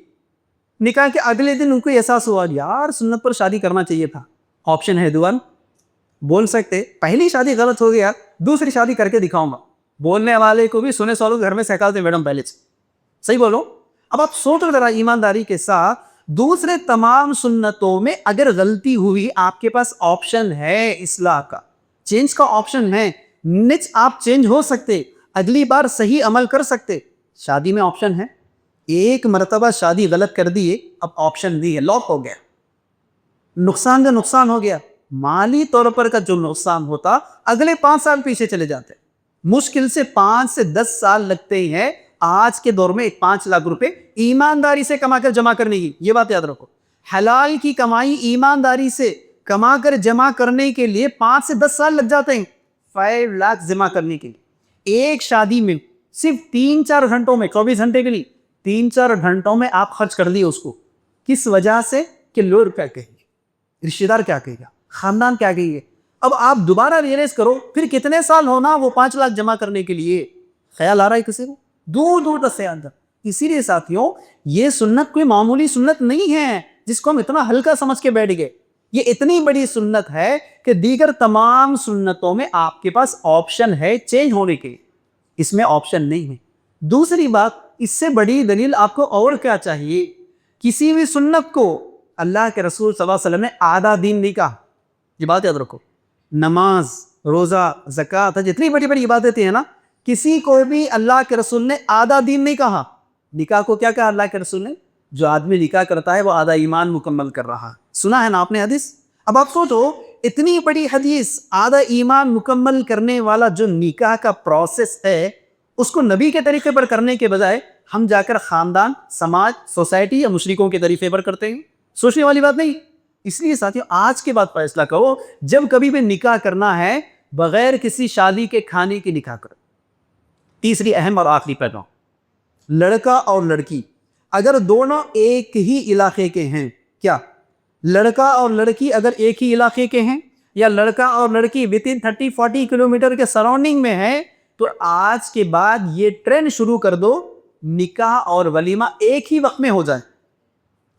نکاح کے اگلے دن ان کو احساس ہوا یار سنت پر شادی کرنا چاہیے تھا. آپشن ہے دوبارہ, بول سکتے پہلی شادی غلط ہو گیا, دوسری شادی کر کے دکھاؤں گا. بولنے والے کو بھی سنے سالوں گھر میں سہکاتے میڈم پہلے سے, صحیح بولو. اب آپ سوچو ذرا ایمانداری کے ساتھ, دوسرے تمام سنتوں میں اگر غلطی ہوئی آپ کے پاس آپشن ہے اصلاح کا, چینج کا آپشن ہے. निच आप चेंज हो सकते, अगली बार सही अमल कर सकते। शादी में ऑप्शन है, एक मरतबा शादी गलत कर दिए, अब ऑप्शन नहीं है, लॉक हो गया, नुकसान का नुकसान हो गया। माली तौर पर का जो नुकसान होता अगले 5 साल पीछे चले जाते, मुश्किल से 5 से 10 साल लगते ही हैं आज के दौर में 5 लाख रुपए ईमानदारी से कमाकर जमा करने की। ये बात याद रखो, हलाल की कमाई ईमानदारी से कमाकर जमा करने के लिए 5 से 10 साल लग जाते हैं 5 लाख जमा करने के लिए। एक शादी में सिर्फ 3-4 घंटों में, 24 घंटे के लिए 3-4 घंटों में आप खर्च कर दिए उसको। किस वजह से? कि लोग क्या कहेंगे, रिश्तेदार क्या कहेगा, खानदान क्या कहेंगे। अब आप दोबारा रियलाइज करो, फिर कितने साल होना वो 5 लाख जमा करने के लिए। ख्याल आ रहा है किसी को? दूर दूर तक से अंदर। इसीलिए साथियों, ये सुन्नत कोई मामूली सुन्नत नहीं है जिसको हम इतना हल्का समझ के बैठ गए। ये इतनी बड़ी सुन्नत है कि दीगर तमाम सुन्नतों में आपके पास ऑप्शन है चेंज होने के, इसमें ऑप्शन नहीं है। दूसरी बात, इससे बड़ी दलील आपको और क्या चाहिए? किसी भी सुन्नत को अल्लाह के रसूल सल्लल्लाहु अलैहि वसल्लम ने आधा दिन नहीं कहा। ये बात याद रखो, नमाज, रोज़ा, ज़कात, जितनी बड़ी बड़ी इबादतें हैं ना, किसी को भी अल्लाह के रसूल ने आधा दिन नहीं कहा। निकाह को क्या कहा अल्लाह के रसूल ने? जो आदमी निकाह करता है वो आधा ईमान मुकम्मल कर रहा है। सुना है ना आपने हदीस? अब आप सोचो, इतनी बड़ी हदीस, आधा ईमान मुकम्मल करने वाला जो निकाह का प्रोसेस है, उसको नबी के तरीके पर करने के बजाय हम जाकर खानदान, समाज, सोसाइटी या मुशरिकों के तरीके पर करते हैं। सोचने वाली बात नहीं। इसलिए साथियों, आज के बाद फैसला करो, जब कभी भी निकाह करना है बगैर किसी शादी के खाने की निकाह करो। तीसरी अहम और आखिरी पहलू, लड़का और लड़की अगर दोनों एक ही इलाके के हैं, क्या लड़का और लड़की अगर एक ही इलाके के हैं या लड़का और लड़की विद इन 30-40 किलोमीटर के सराउंडिंग में है, तो आज के बाद ये ट्रेंड शुरू कर दो, निकाह और वलीमा एक ही वक्त में हो जाए।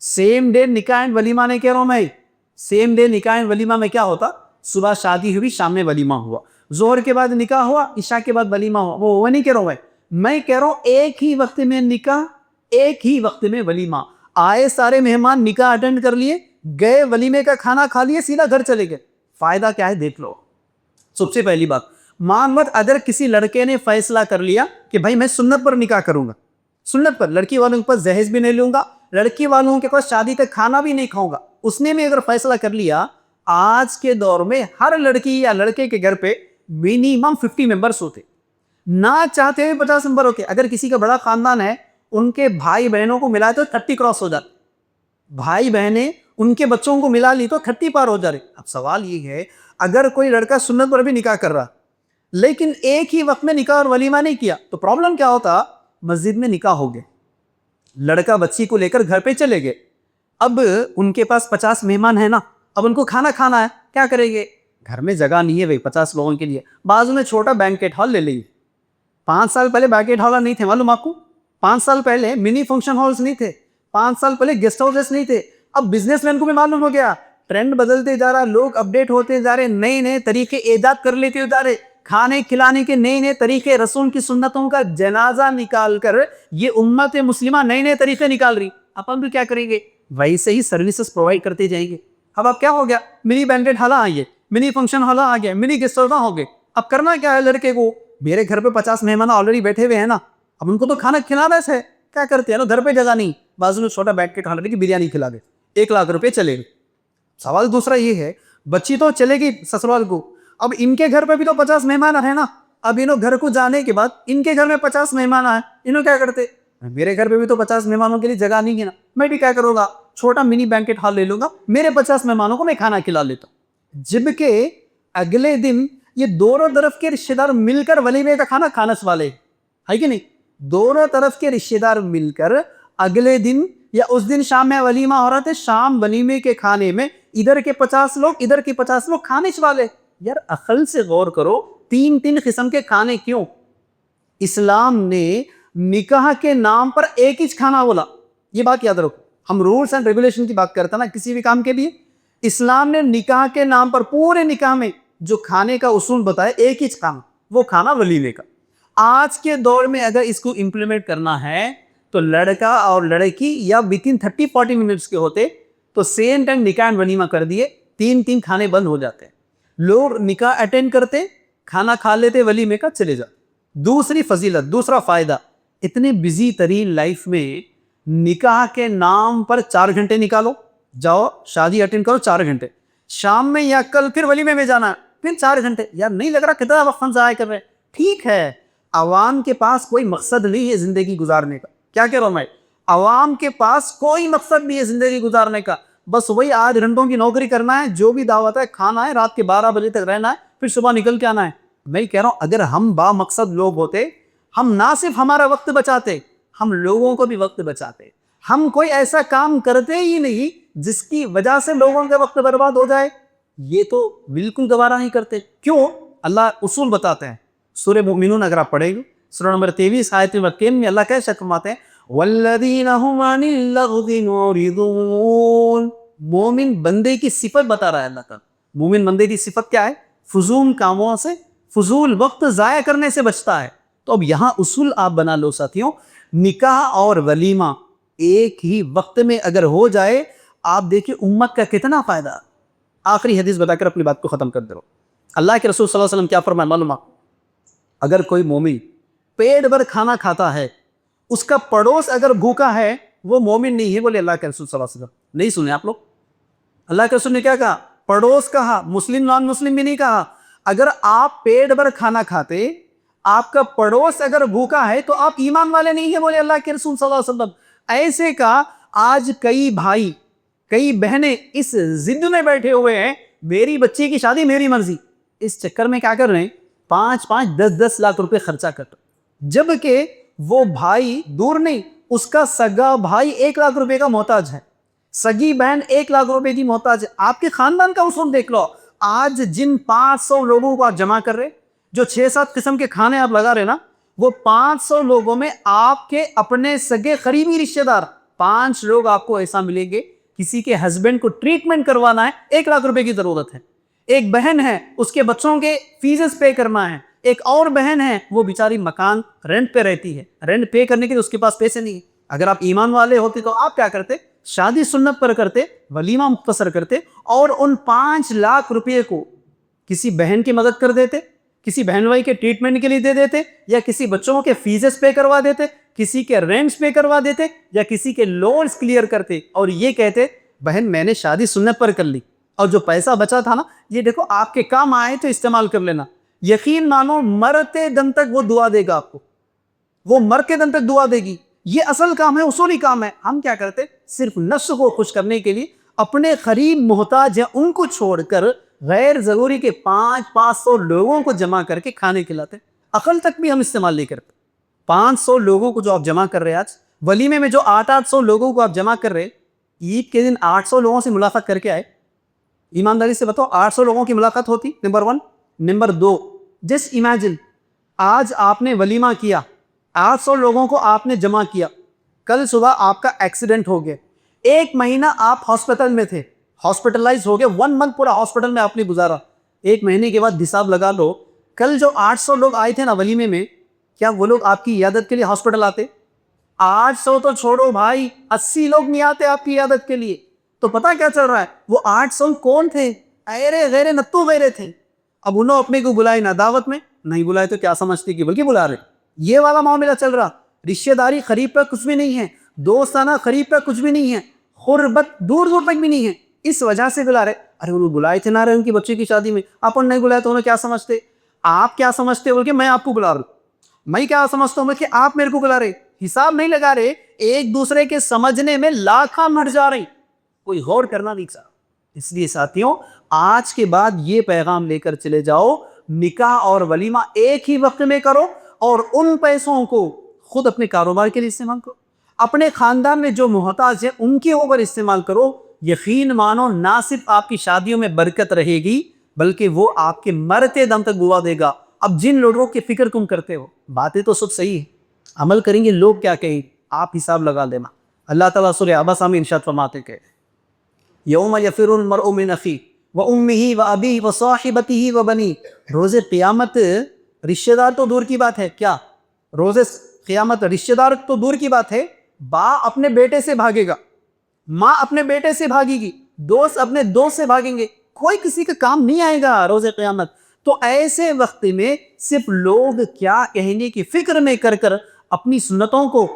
सेम डे निकाह एंड वलीमा नहीं कह रहा हूं मैं, सेम डे निकाह एंड वलीमा में क्या होता, सुबह शादी हुई, शाम में वलीमा हुआ, जोहर के बाद निकाह हुआ, इशा के बाद वलीमा हुआ, वो नहीं कह रहा हूं मैं कह रहा हूं एक ही वक्त में निकाह, एक ही वक्त में वलीमा। आए सारे मेहमान, निकाह अटेंड कर लिए, गए वलीमे का खाना खा लिए, सीधा घर चले गए। फायदा क्या है देख लो। सबसे पहली बात, मान मत अगर किसी लड़के ने फैसला कर लिया कि भाई मैं सुन्नत पर निकाह करूंगा, सुन्नत पर, लड़की वालों के पास जहेज भी नहीं लूंगा, लड़की वालों के पास शादी तक खाना भी नहीं खाऊंगा, उसने भी अगर फैसला कर लिया, आज के दौर में हर लड़की या लड़के के घर पे मिनिमम 50 मेंबर्स होते, ना चाहते हुए 50 मेंबर होते। अगर किसी का बड़ा खानदान है, उनके भाई बहनों को मिलाए तो 30 क्रॉस हो जाते, भाई बहनें उनके बच्चों को मिला ली तो 30 पार हो जा रहे। अब सवाल ये है, अगर कोई लड़का सुन्नत पर भी निकाह कर रहा लेकिन एक ही वक्त में निकाह और वलीमा नहीं किया, तो प्रॉब्लम क्या होता? मस्जिद में निकाह हो गया, लड़का बच्ची को लेकर घर पे चले गए, अब उनके पास 50 मेहमान है ना, अब उनको खाना खाना है, क्या करेंगे? घर में जगह नहीं है भाई 50 लोगों के लिए, बाजू में छोटा बैंकेट हॉल ले लीजिए। 5 साल पहले बैंकेट हॉल नहीं थे, मालूम आपको? 5 साल पहले मिनी फंक्शन हॉल्स नहीं थे, 5 साल पहले गेस्ट हाउसेस नहीं थे। अब बिजनेसमैन को भी मालूम हो गया, ट्रेंड बदलते जा रहा, लोग अपडेट होते जा रहे, नए नए तरीके ईजाद कर लेते जा रहे, खाने खिलाने के नए नए तरीके, रसूल की सुन्नतों का जनाजा निकाल कर ये उम्मत मुस्लिमा नए नए तरीके निकाल रही। अपन भी क्या करेंगे? वैसे ही सर्विसेज प्रोवाइड करते जाएंगे। अब क्या हो गया? मिनी बैंकेट हॉल आ गए, मिनी फंक्शन हॉल आ गया, मिनी गेस्ट हाउस हो गए। अब करना क्या है लड़के को? मेरे घर पे 50 मेहमान ऑलरेडी बैठे हुए हैं ना, अब उनको तो खाना खिलाना है, क्या करते हैं ना, घर पे जगह नहीं, बाजू में छोटा बैंकेट हॉल की बिरयानी खिला दे, 1 लाख रुपए चले गए। सवाल दूसरा ये है, बच्ची तो चलेगी ससुराल को, अब इनके घर पे भी तो 50 मेहमान है ना, अब इन्हों घर को जाने के बाद इनके घर में 50 मेहमान आए, इन्हों क्या करते? मेरे घर पे भी तो 50 मेहमानों के लिए जगह नहीं है ना, मैं भी क्या करूंगा, छोटा मिनी बैंकेट हॉल ले लूंगा, मेरे 50 मेहमानों को मैं खाना खिला लेता हूं। जबकि अगले दिन ये दोनों तरफ के रिश्तेदार मिलकर वलीमे का खाना खाने वाले है कि नहीं? दोनों तरफ के रिश्तेदार मिलकर अगले दिन या उस दिन शाम में वलीमा हो रहा था, शाम वलीमे के खाने में इधर के 50 लोग, इधर के 50 लोग खाने वाले। यार अकल से गौर करो, 3-3 किस्म के खाने क्यों? इस्लाम ने निकाह के नाम पर एक ही खाना बोला, ये बात याद रखो। हम रूल्स एंड रेगुलेशन की बात करते हैं ना किसी भी काम के लिए, इस्लाम ने निकाह के नाम पर पूरे निकाह में जो खाने का उसूल बताया, एक ही खाना, वो खाना वलीमे का। आज के दौर में अगर इसको इंप्लीमेंट करना है तो लड़का और लड़की या विद इन 30-40 मिनट्स के होते तो सेम टाइम निकाह एंड वलीमा कर दिए, 3-3 खाने बंद हो जाते। लोग निकाह अटेंड करते, کھانا کھا لیتے ولیمے کا, چلے جا. دوسری فضیلت, دوسرا فائدہ, اتنے بزی ترین لائف میں نکاح کے نام پر 4 گھنٹے نکالو, جاؤ شادی اٹینڈ کرو 4 گھنٹے, شام میں یا کل پھر ولیمے میں جانا پھر 4 گھنٹے. یار نہیں لگ رہا کتنا وقت ہم ضائع کر رہے ہیں؟ ٹھیک ہے, عوام کے پاس کوئی مقصد نہیں ہے زندگی گزارنے کا. کیا کہہ رہا ہوں میں, عوام کے پاس کوئی مقصد نہیں ہے زندگی گزارنے کا, بس وہی 8 گھنٹوں کی نوکری کرنا ہے, جو بھی دعوت ہے کھانا ہے, رات کے 12 بجے تک رہنا ہے, پھر صبح نکل کے آنا ہے. میں کہہ رہا ہوں اگر ہم با مقصد لوگ ہوتے, ہم نہ صرف ہمارا وقت بچاتے, ہم لوگوں کو بھی وقت بچاتے. ہم کوئی ایسا کام کرتے ہی نہیں جس کی وجہ سے لوگوں کا وقت برباد ہو جائے, یہ تو بالکل گوارا نہیں کرتے. کیوں؟ اللہ اصول بتاتے ہیں. سورہ مومنون اگر آپ پڑھیں گے, سورہ نمبر 23 آیت نمبر 3 میں اللہ کیسے فرماتے ہیں, والذین هم عن اللغو معرضون. مومن بندے کی صفت بتا رہا ہے اللہ کا. مومن بندے کی صفت کیا ہے؟ فضول کاموں سے, فضول وقت ضائع کرنے سے بچتا ہے. تو اب یہاں اصول آپ بنا لو ساتھیوں, نکاح اور ولیمہ ایک ہی وقت میں اگر ہو جائے, آپ دیکھیں امت کا کتنا فائدہ. آخری حدیث بتا کر اپنی بات کو ختم کر دو. اللہ کے رسول صلی اللہ علیہ وسلم کیا فرمائے معلوم؟ اگر کوئی مومن پیٹ بھر کھانا کھاتا ہے, اس کا پڑوس اگر بھوکا ہے, وہ مومن نہیں ہے. بولے اللہ کے رسول صلی اللہ علیہ وسلم. نہیں سنے آپ لوگ؟ اللہ کے رسول نے کیا کہا؟ پڑوس کہا, مسلم نان مسلم بھی نہیں کہا. اگر آپ پیٹ بھر کھانا کھاتے, آپ کا پڑوس اگر بھوکا ہے, تو آپ ایمان والے نہیں ہیں. بولے اللہ کے رسول صلی اللہ علیہ وسلم. ایسے کا آج کئی بھائی کئی بہنیں اس ضد میں بیٹھے ہوئے ہیں, میری بچی کی شادی میری مرضی. اس چکر میں کیا کر رہے ہیں؟ 5-5 10-10 لاکھ روپے خرچہ کر رہے, جبکہ وہ بھائی دور نہیں, اس کا سگا بھائی 1 لاکھ روپے کا محتاج ہے, سگی بہن 1 لاکھ روپے کی محتاج ہے. آپ کے خاندان کا اصول دیکھ لو. آج جن 500 لوگوں کو آپ جمع کر رہے, جو 6-7 قسم کے کھانے آپ لگا رہے نا, وہ 500 لوگوں میں آپ کے اپنے سگے قریبی رشتہ دار 5 لوگ آپ کو ایسا ملیں گے. کسی کے ہسبینڈ کو ٹریٹمنٹ کروانا ہے, 1 لاکھ روپے کی ضرورت ہے. ایک بہن ہے, اس کے بچوں کے فیسز پے کرنا ہے. ایک اور بہن ہے, وہ بیچاری مکان رینٹ پہ رہتی ہے, رینٹ پے کرنے کے لیے اس کے پاس پیسے نہیں ہیں. اگر آپ ایمان والے ہوتے تو آپ کیا کرتے؟ شادی سنت پر کرتے, ولیمہ مختصر کرتے, اور ان 5 لاکھ روپے کو کسی بہن کی مدد کر دیتے, کسی بہن بھائی کے ٹریٹمنٹ کے لیے دے دیتے, یا کسی بچوں کے فیسز پے کروا دیتے, کسی کے رینٹس پے کروا دیتے, یا کسی کے لونز کلیئر کرتے, اور یہ کہتے بہن میں نے شادی سنت پر کر لی, اور جو پیسہ بچا تھا نا, یہ دیکھو آپ کے کام آئے تو استعمال کر لینا. یقین مانو مرتے دم تک وہ دعا دے گا آپ کو, وہ مر کے دم تک دعا دے گی. یہ اصل کام ہے, اصولی کام ہے. ہم کیا کرتے؟ صرف نفس کو خوش کرنے کے لیے اپنے قریب محتاج یا ان کو چھوڑ کر غیر ضروری کے 500 لوگوں کو جمع کر کے کھانے کھلاتے. عقل تک بھی ہم استعمال نہیں کرتے. 500 لوگوں کو جو آپ جمع کر رہے ہیں آج ولیمے میں, جو 800 لوگوں کو آپ جمع کر رہے, عید کے دن 800 لوگوں سے ملاقات کر کے آئے. ایمانداری سے بتاؤ 800 لوگوں کی ملاقات ہوتی؟ نمبر 1. نمبر 2, جسٹ امیجن آج آپ نے ولیمہ کیا, 800 لوگوں کو آپ نے جمع کیا, کل صبح آپ کا ایکسیڈنٹ ہو گیا, 1 مہینہ آپ ہاسپٹل میں تھے, ہاسپٹلائز ہو گئے, 1 منتھ پورا ہاسپٹل میں آپ نے گزارا. 1 مہینے کے بعد حساب لگا لو, کل جو 800 لوگ آئے تھے نا ولیمے میں, کیا وہ لوگ آپ کی عیادت کے لیے ہاسپٹل آتے؟ 800 تو چھوڑو بھائی, 80 لوگ نہیں آتے آپ کی عیادت کے لیے. تو پتا کیا چل رہا ہے؟ وہ 800 کون تھے؟ ایرے غیرے نتو غیرے تھے. اب انہوں اپنے کو بلائے نہ, دعوت میں نہیں بلائے تو کیا سمجھتے کہ بلکہ بلا رہے. یہ والا معاملہ چل رہا. رشتہ داری قریب پر کچھ بھی نہیں ہے, دوستانہ قریب پر کچھ بھی نہیں ہے, قربت دور دور تک بھی نہیں ہے. اس وجہ سے بلا رہے. ارے انہوں بلائے تھے نہ رہے ان کی بچے کی شادی میں, اپن نہیں بلائے تو انہیں کیا سمجھتے؟ آپ کیا سمجھتے بول کے میں آپ کو بلا رہا ہوں, میں کیا سمجھتا ہوں بول کے آپ میرے کو بلا رہے. حساب نہیں لگا رہے, ایک دوسرے کے سمجھنے میں لاکھاں مر جا رہی, کوئی غور کرنا نہیں چاہتا. اس لیے ساتھیوں, آج کے بعد یہ پیغام لے کر چلے جاؤ, نکاح اور ولیمہ ایک ہی وقت میں کرو, اور ان پیسوں کو خود اپنے کاروبار کے لیے استعمال کرو, اپنے خاندان میں جو محتاج ہیں ان کے اوپر استعمال کرو. یقین مانو نہ صرف آپ کی شادیوں میں برکت رہے گی, بلکہ وہ آپ کے مرتے دم تک دعا دے گا. اب جن لوگوں کی فکر تم کرتے ہو, باتیں تو سب صحیح ہے, عمل کریں گے لوگ کیا کہیں, آپ حساب لگا دینا. اللہ تعالیٰ سورہ عبس میں ارشاد فرماتے کہ یوم یفر المرء من اخیہ وامہ وابیہ وصاحبتہ وبنیہ. روز قیامت رشتہ دار تو دور کی بات ہے, کیا روز قیامت رشتہ دار تو دور کی بات ہے, باپ اپنے بیٹے سے بھاگے گا, ماں اپنے بیٹے سے بھاگے گی, دوست اپنے دوست سے بھاگیں گے, کوئی کسی کا کام نہیں آئے گا روز قیامت. تو ایسے وقت میں صرف لوگ کیا کہنے کی فکر میں کر کر اپنی سنتوں کو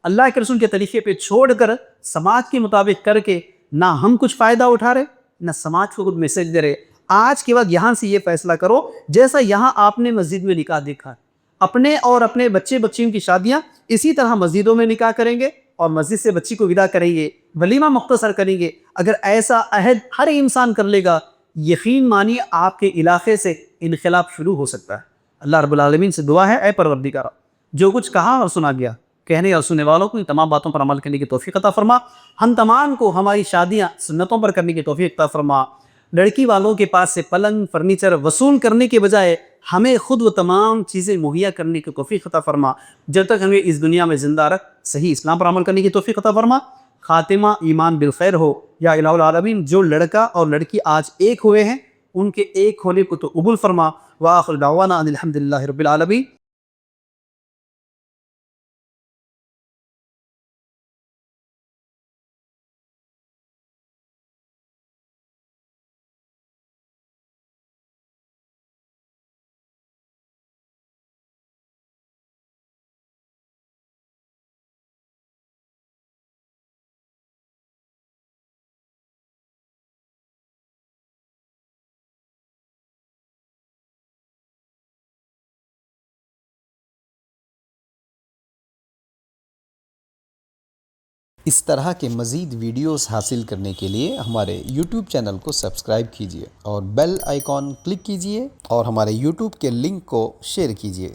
اللہ کے رسول کے طریقے پہ چھوڑ کر سماج کے مطابق کر کے نہ ہم کچھ فائدہ اٹھا رہے نہ سماج کو کچھ میسج دے رہے. آج کے وقت یہاں سے یہ فیصلہ کرو، جیسا یہاں آپ نے مسجد میں نکاح دیکھا، اپنے اور اپنے بچے بچیوں کی شادیاں اسی طرح مسجدوں میں نکاح کریں گے اور مسجد سے بچی کو ودا کریں گے، ولیمہ مختصر کریں گے. اگر ایسا عہد ہر انسان کر لے گا، یقین مانیے آپ کے علاقے سے انقلاب شروع ہو سکتا ہے. اللہ رب العالمین سے دعا ہے، اے پروردگار، جو کچھ کہا اور سنا گیا، کہنے اور سننے والوں کو ان تمام باتوں پر عمل کرنے کی توفیق عطا فرما. ہم تمام کو ہماری شادیاں سنتوں پر کرنے کی توفیق عطا فرما. لڑکی والوں کے پاس سے پلنگ فرنیچر وصول کرنے کے بجائے ہمیں خود وہ تمام چیزیں مہیا کرنے کی توفیق عطا فرما. جب تک ہمیں اس دنیا میں زندہ رکھ صحیح اسلام پر عمل کرنے کی توفیق عطا فرما. خاتمہ ایمان بالخیر ہو یا الہ العالمین. جو لڑکا اور لڑکی آج ایک ہوئے ہیں ان کے ایک ہونے کو تو قبول فرما. وآخر دعوانا ان الحمدللہ رب العالمین. اس طرح کے مزید ویڈیوز حاصل کرنے کے لیے ہمارے YouTube چینل کو سبسکرائب کیجیے اور بیل آئیکن کلک کیجیے اور ہمارے YouTube کے لنک کو شیئر کیجیے.